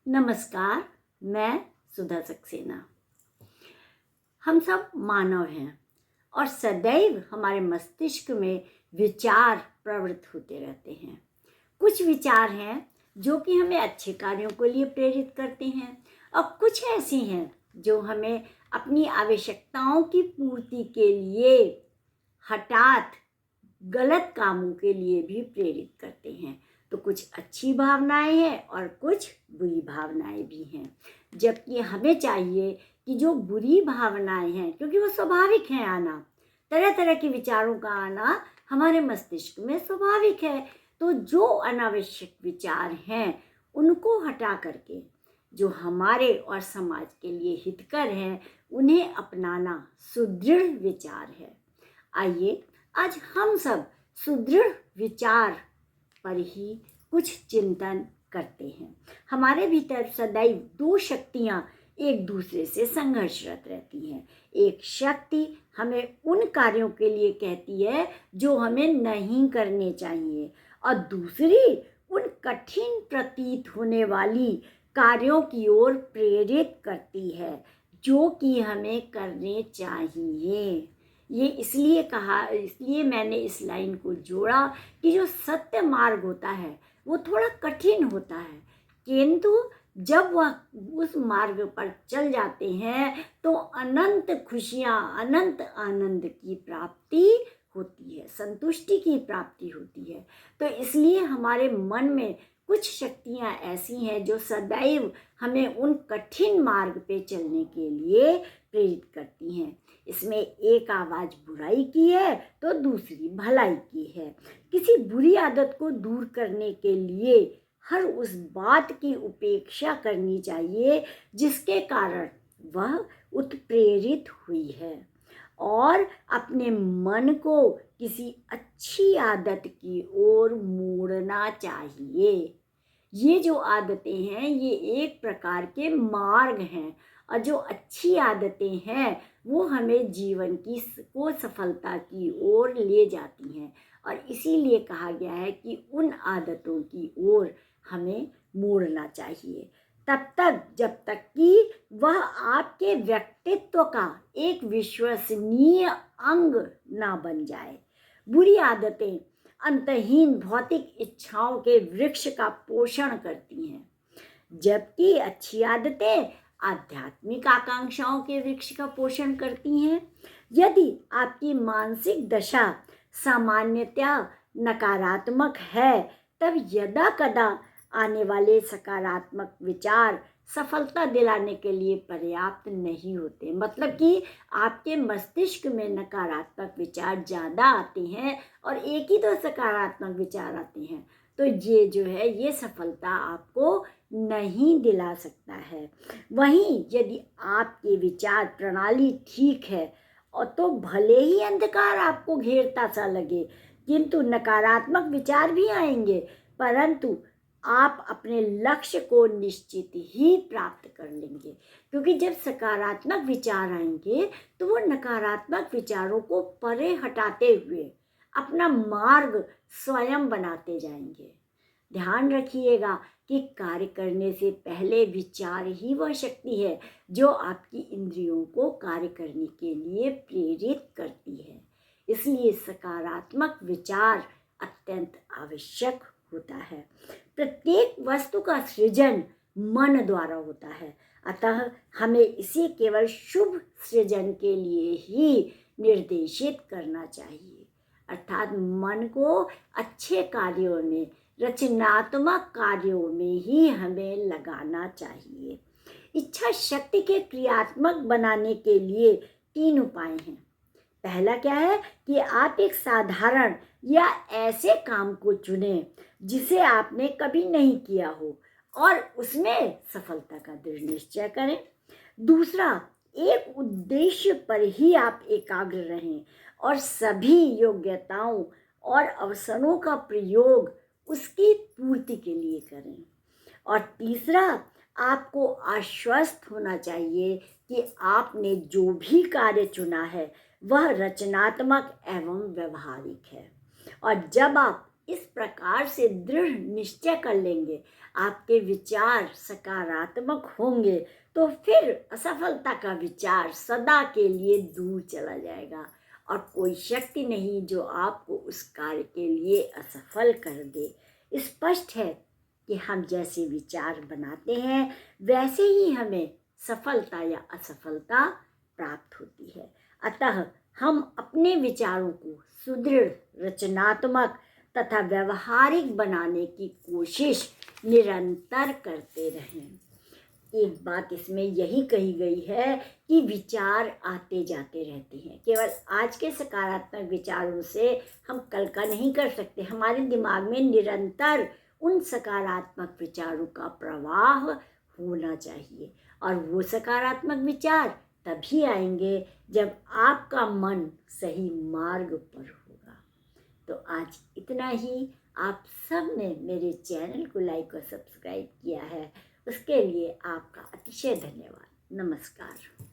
नमस्कार, मैं सुधा सक्सेना। हम सब मानव हैं और सदैव हमारे मस्तिष्क में विचार प्रवृत्त होते रहते हैं। कुछ विचार हैं जो कि हमें अच्छे कार्यों के लिए प्रेरित करते हैं और कुछ ऐसी हैं जो हमें अपनी आवश्यकताओं की पूर्ति के लिए हठात गलत कामों के लिए भी प्रेरित करते हैं। तो कुछ अच्छी भावनाएं हैं और कुछ बुरी भावनाएं भी हैं। जबकि हमें चाहिए कि जो बुरी भावनाएं हैं, क्योंकि वो स्वाभाविक हैं आना, तरह तरह के विचारों का आना हमारे मस्तिष्क में स्वाभाविक है। तो जो अनावश्यक विचार हैं उनको हटा करके जो हमारे और समाज के लिए हितकर हैं उन्हें अपनाना सुदृढ़ विचार है। आइए आज हम सब सुदृढ़ विचार पर ही कुछ चिंतन करते हैं। हमारे भीतर सदैव दो शक्तियां एक दूसरे से संघर्षरत रहती हैं। एक शक्ति हमें उन कार्यों के लिए कहती है जो हमें नहीं करने चाहिए और दूसरी उन कठिन प्रतीत होने वाली कार्यों की ओर प्रेरित करती है जो कि हमें करने चाहिए। ये इसलिए मैंने इस लाइन को जोड़ा कि जो सत्य मार्ग होता है वो थोड़ा कठिन होता है, किंतु जब वह उस मार्ग पर चल जाते हैं तो अनंत खुशियाँ, अनंत आनंद की प्राप्ति होती है, संतुष्टि की प्राप्ति होती है। तो इसलिए हमारे मन में कुछ शक्तियाँ ऐसी हैं जो सदैव हमें उन कठिन मार्ग पे चलने के लिए प्रेरित करती हैं। इसमें एक आवाज़ बुराई की है तो दूसरी भलाई की है। किसी बुरी आदत को दूर करने के लिए हर उस बात की उपेक्षा करनी चाहिए जिसके कारण वह उत्प्रेरित हुई है और अपने मन को किसी अच्छी आदत की ओर मोड़ना चाहिए। ये जो आदतें हैं ये एक प्रकार के मार्ग हैं और जो अच्छी आदतें हैं वो हमें जीवन को सफलता की ओर ले जाती हैं और इसीलिए कहा गया है कि उन आदतों की ओर हमें मोड़ना चाहिए तब तक जब तक कि वह आपके व्यक्तित्व का एक विश्वसनीय अंग ना बन जाए। बुरी आदतें अंतहीन भौतिक इच्छाओं के वृक्ष का पोषण करती हैं, जबकि अच्छी आदतें आध्यात्मिक आकांक्षाओं के वृक्ष का पोषण करती हैं। यदि आपकी मानसिक दशा सामान्यतया नकारात्मक है तब यदा कदा आने वाले सकारात्मक विचार सफलता दिलाने के लिए पर्याप्त नहीं होते। मतलब कि आपके मस्तिष्क में नकारात्मक विचार ज़्यादा आते हैं और एक ही तो सकारात्मक विचार आते हैं, तो ये जो है ये सफलता आपको नहीं दिला सकता है। वहीं यदि आपकी विचार प्रणाली ठीक है और तो भले ही अंधकार आपको घेरता सा लगे, किंतु नकारात्मक विचार भी आएंगे, परंतु आप अपने लक्ष्य को निश्चित ही प्राप्त कर लेंगे। क्योंकि जब सकारात्मक विचार आएंगे तो वो नकारात्मक विचारों को परे हटाते हुए अपना मार्ग स्वयं बनाते जाएंगे। ध्यान रखिएगा कि कार्य करने से पहले विचार ही वह शक्ति है जो आपकी इंद्रियों को कार्य करने के लिए प्रेरित करती है। इसलिए सकारात्मक विचार अत्यंत आवश्यक होता है। प्रत्येक वस्तु का सृजन मन द्वारा होता है, अतः हमें इसे केवल शुभ सृजन के लिए ही निर्देशित करना चाहिए। अर्थात मन को अच्छे कार्यों में, रचनात्मक कार्यों में ही हमें लगाना चाहिए। इच्छा शक्ति के क्रियात्मक बनाने के लिए 3 उपाय हैं। पहला क्या है कि आप एक साधारण या ऐसे काम को चुनें जिसे आपने कभी नहीं किया हो और उसमें सफलता का दृढ़ निश्चय करें। दूसरा, एक उद्देश्य पर ही आप एकाग्र रहें और सभी योग्यताओं और अवसरों का प्रयोग उसकी पूर्ति के लिए करें। और तीसरा, आपको आश्वस्त होना चाहिए कि आपने जो भी कार्य चुना है वह रचनात्मक एवं व्यवहारिक है। और जब आप इस प्रकार से दृढ़ निश्चय कर लेंगे, आपके विचार सकारात्मक होंगे, तो फिर असफलता का विचार सदा के लिए दूर चला जाएगा और कोई शक्ति नहीं जो आपको उस कार्य के लिए असफल कर दे। स्पष्ट है कि हम जैसे विचार बनाते हैं वैसे ही हमें सफलता या असफलता प्राप्त होती है। अतः हम अपने विचारों को सुदृढ़, रचनात्मक तथा व्यवहारिक बनाने की कोशिश निरंतर करते रहें। एक बात इसमें यही कही गई है कि विचार आते जाते रहते हैं। केवल आज के सकारात्मक विचारों से हम कल का नहीं कर सकते। हमारे दिमाग में निरंतर उन सकारात्मक विचारों का प्रवाह होना चाहिए और वो सकारात्मक विचार तभी आएंगे जब आपका मन सही मार्ग पर होगा। तो आज इतना ही। आप सब ने मेरे चैनल को लाइक और सब्सक्राइब किया है, उसके लिए आपका अतिशय धन्यवाद। नमस्कार।